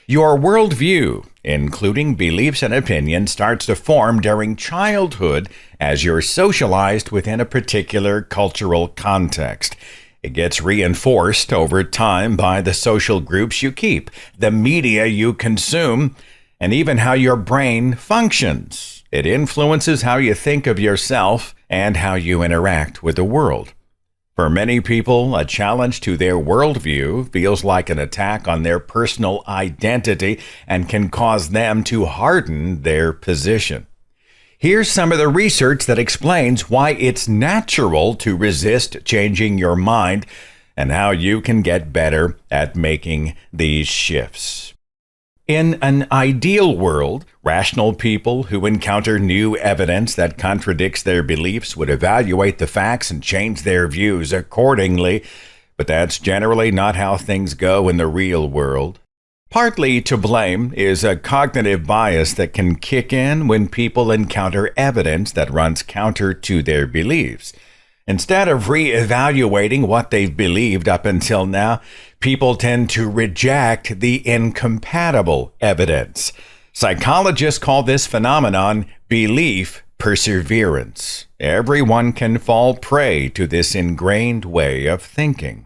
Your worldview, including beliefs and opinions, starts to form during childhood as you're socialized within a particular cultural context. It gets reinforced over time by the social groups you keep, the media you consume, and even how your brain functions. It influences how you think of yourself and how you interact with the world. For many people, a challenge to their worldview feels like an attack on their personal identity and can cause them to harden their position. Here's some of the research that explains why it's natural to resist changing your mind and how you can get better at making these shifts. In an ideal world, rational people who encounter new evidence that contradicts their beliefs would evaluate the facts and change their views accordingly, but that's generally not how things go in the real world. Partly to blame is a cognitive bias that can kick in when people encounter evidence that runs counter to their beliefs. Instead of re-evaluating what they've believed up until now, people tend to reject the incompatible evidence. Psychologists call this phenomenon belief perseverance. Everyone can fall prey to this ingrained way of thinking.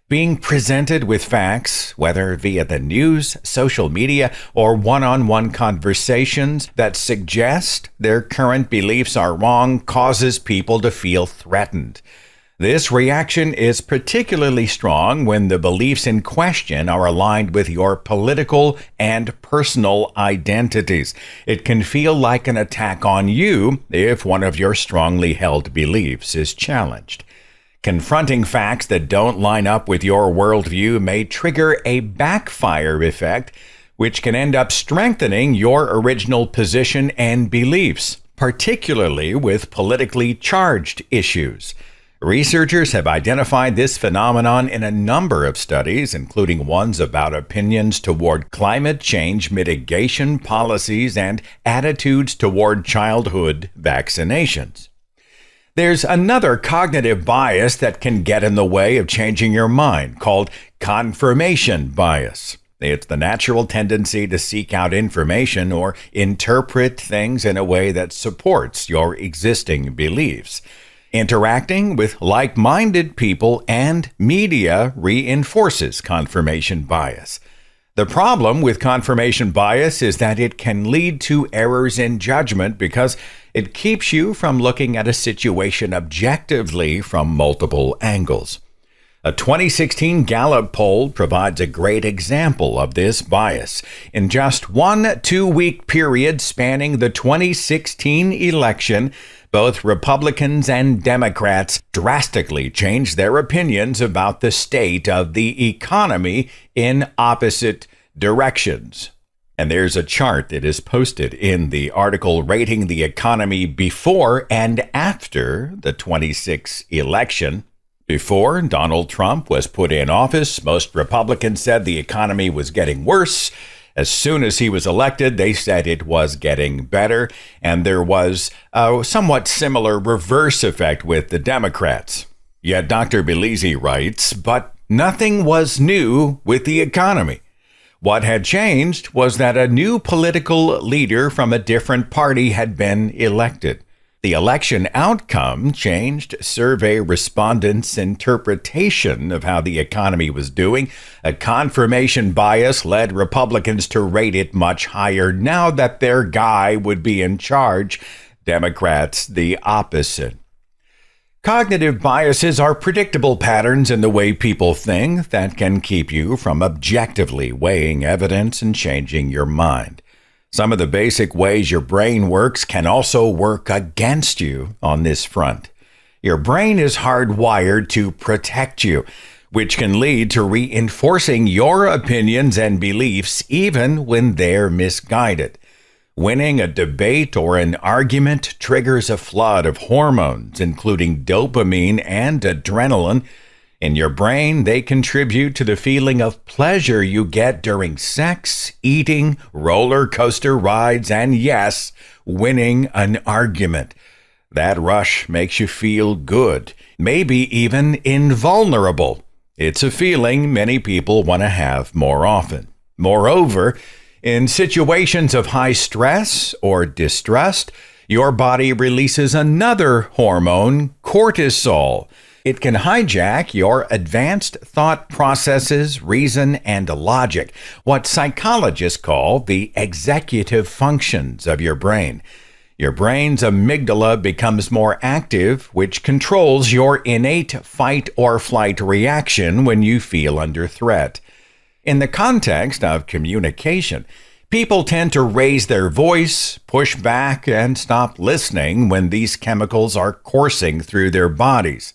Being presented with facts, whether via the news, social media, or one-on-one conversations that suggest their current beliefs are wrong, causes people to feel threatened. This reaction is particularly strong when the beliefs in question are aligned with your political and personal identities. It can feel like an attack on you if one of your strongly held beliefs is challenged. Confronting facts that don't line up with your worldview may trigger a backfire effect, which can end up strengthening your original position and beliefs, particularly with politically charged issues. Researchers have identified this phenomenon in a number of studies, including ones about opinions toward climate change mitigation policies and attitudes toward childhood vaccinations. There's another cognitive bias that can get in the way of changing your mind, called confirmation bias. It's the natural tendency to seek out information or interpret things in a way that supports your existing beliefs. Interacting with like-minded people and media reinforces confirmation bias. The problem with confirmation bias is that it can lead to errors in judgment because it keeps you from looking at a situation objectively from multiple angles. A 2016 Gallup poll provides a great example of this bias. In just one 2-week period spanning the 2016 election, both Republicans and Democrats drastically changed their opinions about the state of the economy in opposite directions. And there's a chart that is posted in the article rating the economy before and after the 26 election. Before Donald Trump was put in office, most Republicans said the economy was getting worse. As soon as he was elected, they said it was getting better, and there was a somewhat similar reverse effect with the Democrats. Yet Dr. Bellizzi writes, but nothing was new with the economy. What had changed was that a new political leader from a different party had been elected. The election outcome changed survey respondents' interpretation of how the economy was doing. A confirmation bias led Republicans to rate it much higher now that their guy would be in charge. Democrats, the opposite. Cognitive biases are predictable patterns in the way people think that can keep you from objectively weighing evidence and changing your mind. Some of the basic ways your brain works can also work against you on this front. Your brain is hardwired to protect you, which can lead to reinforcing your opinions and beliefs even when they're misguided. Winning a debate or an argument triggers a flood of hormones, including dopamine and adrenaline. In your brain, they contribute to the feeling of pleasure you get during sex, eating, roller coaster rides, and yes, winning an argument. That rush makes you feel good, maybe even invulnerable. It's a feeling many people want to have more often. Moreover, in situations of high stress or distrust, your body releases another hormone, cortisol. It can hijack your advanced thought processes, reason, and logic, what psychologists call the executive functions of your brain. Your brain's amygdala becomes more active, which controls your innate fight or flight reaction when you feel under threat. In the context of communication, people tend to raise their voice, push back, and stop listening when these chemicals are coursing through their bodies.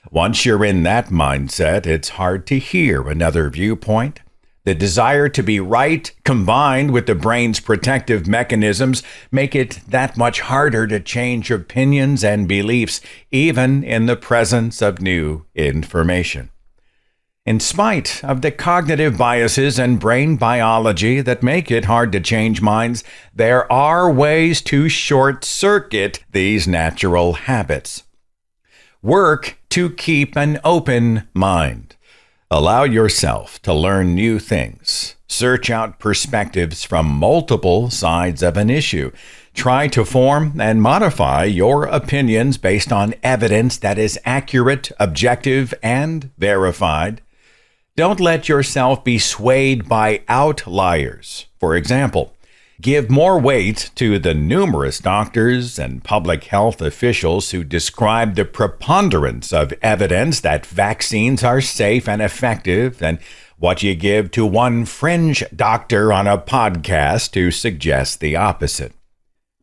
Once you're in that mindset, it's hard to hear another viewpoint. The desire to be right, combined with the brain's protective mechanisms, make it that much harder to change opinions and beliefs, even in the presence of new information. In spite of the cognitive biases and brain biology that make it hard to change minds, there are ways to short-circuit these natural habits. Work to keep an open mind. Allow yourself to learn new things. Search out perspectives from multiple sides of an issue. Try to form and modify your opinions based on evidence that is accurate, objective, and verified. Don't let yourself be swayed by outliers. For example, give more weight to the numerous doctors and public health officials who describe the preponderance of evidence that vaccines are safe and effective than what you give to one fringe doctor on a podcast who suggests the opposite.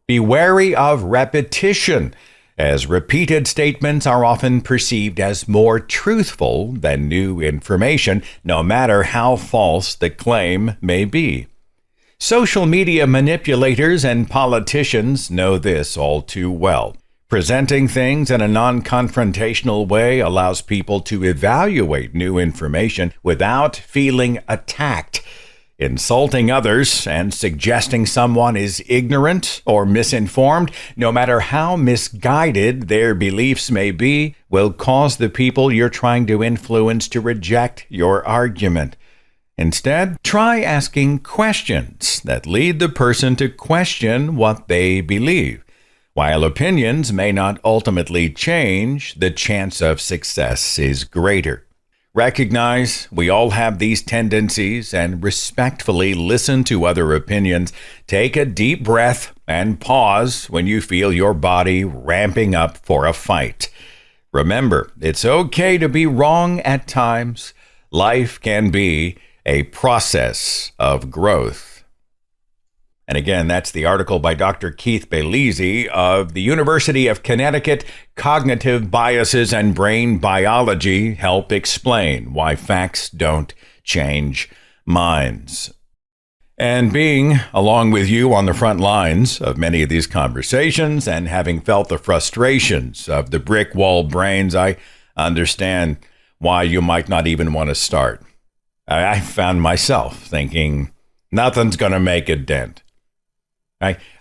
Be wary of repetition, as repeated statements are often perceived as more truthful than new information, no matter how false the claim may be. Social media manipulators and politicians know this all too well. Presenting things in a non-confrontational way allows people to evaluate new information without feeling attacked. Insulting others and suggesting someone is ignorant or misinformed, no matter how misguided their beliefs may be, will cause the people you're trying to influence to reject your argument. Instead, try asking questions that lead the person to question what they believe. While opinions may not ultimately change, the chance of success is greater. Recognize we all have these tendencies and respectfully listen to other opinions. Take a deep breath and pause when you feel your body ramping up for a fight. Remember, it's okay to be wrong at times. Life can be a process of growth. And again, that's the article by Dr. Keith Belize of the University of Connecticut. Cognitive Biases and Brain Biology Help Explain Why Facts Don't Change Minds. And being along with you on the front lines of many of these conversations and having felt the frustrations of the brick wall brains, I understand why you might not even want to start. I found myself thinking, nothing's going to make a dent.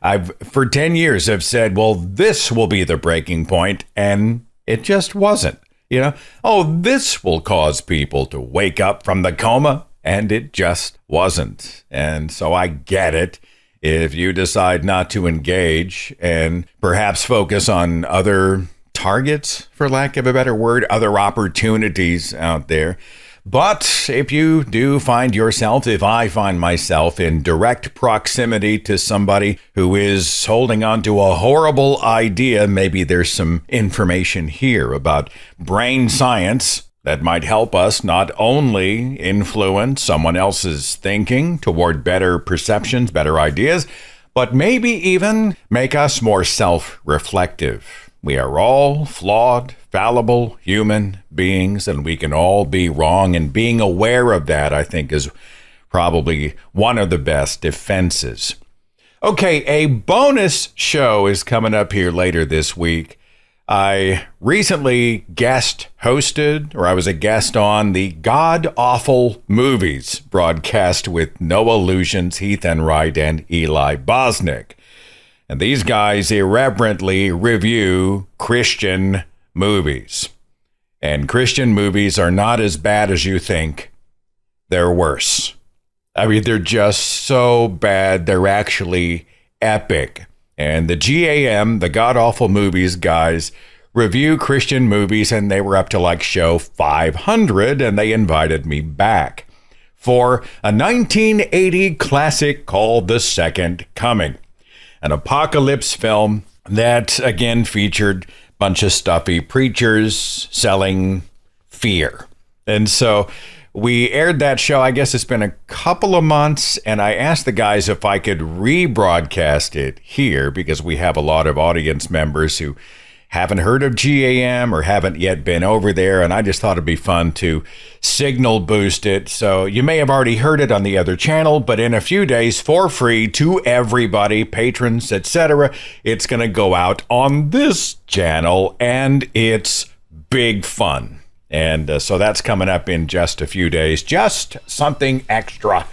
I've for 10 years have said, well, this will be the breaking point, and it just wasn't. This will cause people to wake up from the coma, and it just wasn't. And so I get it if you decide not to engage and perhaps focus on other targets, for lack of a better word, other opportunities out there. But if you do find yourself, if I find myself in direct proximity to somebody who is holding on to a horrible idea, maybe there's some information here about brain science that might help us not only influence someone else's thinking toward better perceptions, better ideas, but maybe even make us more self-reflective. We are all flawed, fallible human beings, and we can all be wrong. And being aware of that, I think, is probably one of the best defenses. Okay, a bonus show is coming up here later this week. I recently I was a guest on the God Awful Movies broadcast with Noah Lugeons, Heath Enright, and Eli Bosnick. And these guys irreverently review Christian movies. And Christian movies are not as bad as you think. They're worse. I mean, they're just so bad, they're actually epic. And the GAM, the God Awful Movies guys, review Christian movies, and they were up to like show 500, and they invited me back for a 1980 classic called The Second Coming. An apocalypse film that, again, featured a bunch of stuffy preachers selling fear. And so we aired that show, I guess it's been a couple of months, and I asked the guys if I could rebroadcast it here because we have a lot of audience members who haven't heard of GAM or haven't yet been over there, and I just thought it'd be fun to signal boost it. So you may have already heard it on the other channel, but in a few days for free to everybody, patrons, etc., it's going to go out on this channel, and it's big fun. And so that's coming up in just a few days. Just something extra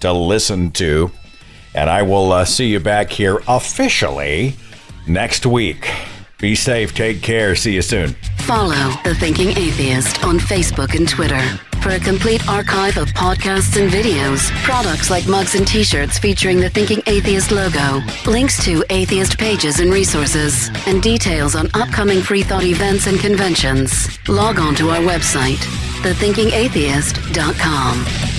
to listen to. And I will see you back here officially next week. Be safe, take care, see you soon. Follow The Thinking Atheist on Facebook and Twitter. For a complete archive of podcasts and videos, products like mugs and t-shirts featuring the Thinking Atheist logo, links to atheist pages and resources, and details on upcoming Free Thought events and conventions, log on to our website, thethinkingatheist.com.